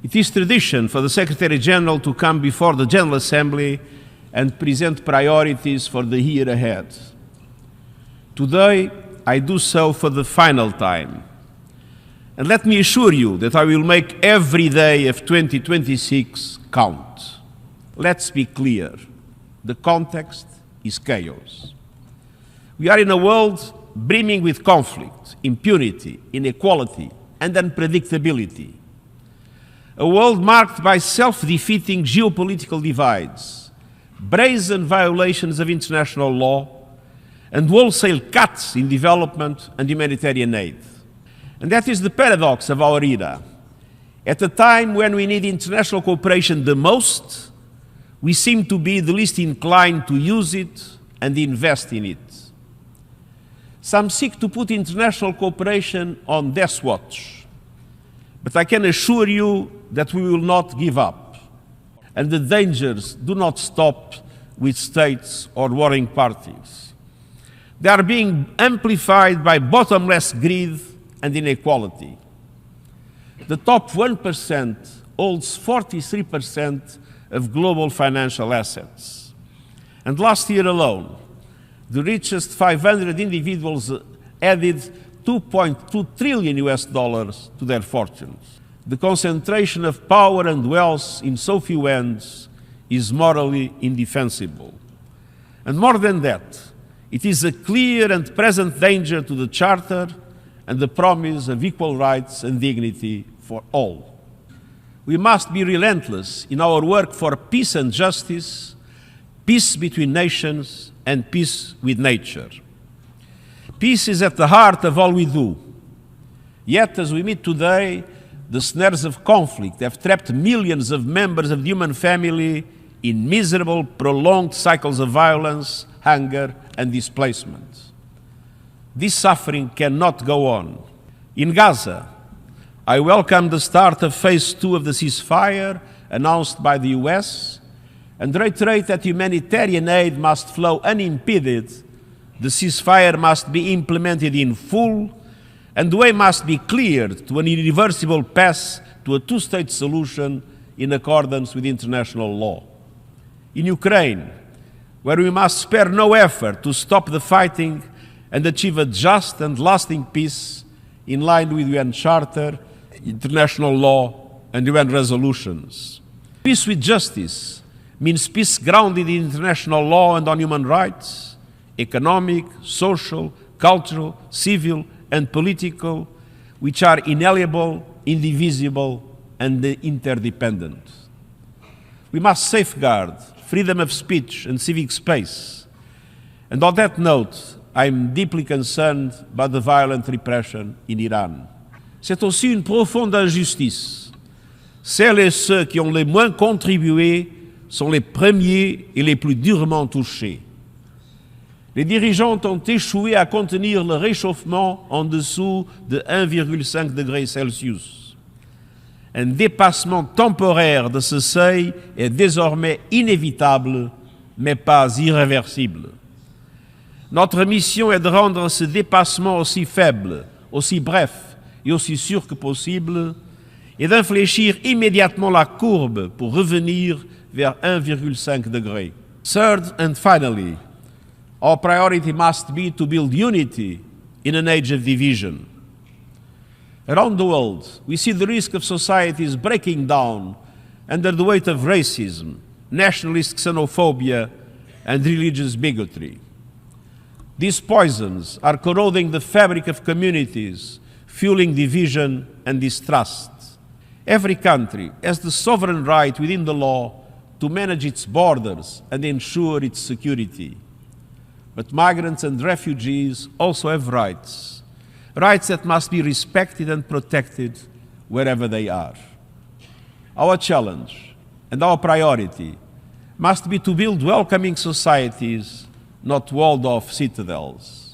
It is tradition for the Secretary-General to come before the General Assembly and present priorities for the year ahead. Today, I do so for the final time. And let me assure you that I will make every day of 2026 count. Let's be clear. The context is chaos. We are in a world brimming with conflict, impunity, inequality, and unpredictability. A world marked by self-defeating geopolitical divides, brazen violations of international law, and wholesale cuts in development and humanitarian aid. And that is the paradox of our era. At a time when we need international cooperation the most, we seem to be the least inclined to use it and invest in it. Some seek to put international cooperation on death watch, but I can assure you that we will not give up, and the dangers do not stop with states or warring parties. They are being amplified by bottomless greed and inequality. The top 1% holds 43% of global financial assets. And last year alone, the richest 500 individuals added $2.2 trillion to their fortunes. The concentration of power and wealth in so few hands is morally indefensible. And more than that, it is a clear and present danger to the Charter and the promise of equal rights and dignity for all. We must be relentless in our work for peace and justice, peace between nations, and peace with nature. Peace is at the heart of all we do. Yet, as we meet today, the snares of conflict have trapped millions of members of the human family in miserable, prolonged cycles of violence, hunger, and displacement. This suffering cannot go on. In Gaza, I welcome the start of phase 2 of the ceasefire announced by the US and reiterate that humanitarian aid must flow unimpeded, the ceasefire must be implemented in full, and the way must be cleared to an irreversible path to a two-state solution in accordance with international law. In Ukraine, where we must spare no effort to stop the fighting and achieve a just and lasting peace in line with UN Charter, international law, and UN resolutions. Peace with justice means peace grounded in international law and on human rights, economic, social, cultural, civil, and political, which are inalienable, indivisible, and interdependent. We must safeguard freedom of speech and civic space. And on that note, I'm deeply concerned by the violent repression in Iran. C'est aussi une profonde injustice. Celles et ceux qui ont le moins contribué sont les premiers et les plus durement touchés. Les dirigeants ont échoué à contenir le réchauffement en dessous de 1,5 degré Celsius. Un dépassement temporaire de ce seuil est désormais inévitable, mais pas irréversible. Notre mission est de rendre ce dépassement aussi faible, aussi bref et aussi sûr que possible, et d'infléchir immédiatement la courbe pour revenir vers 1,5 degré. Third and finally, our priority must be to build unity in an age of division. Around the world, we see the risk of societies breaking down under the weight of racism, nationalist xenophobia, and religious bigotry. These poisons are corroding the fabric of communities, fueling division and distrust. Every country has the sovereign right within the law to manage its borders and ensure its security. But migrants and refugees also have rights, rights that must be respected and protected wherever they are. Our challenge and our priority must be to build welcoming societies, not walled-off citadels.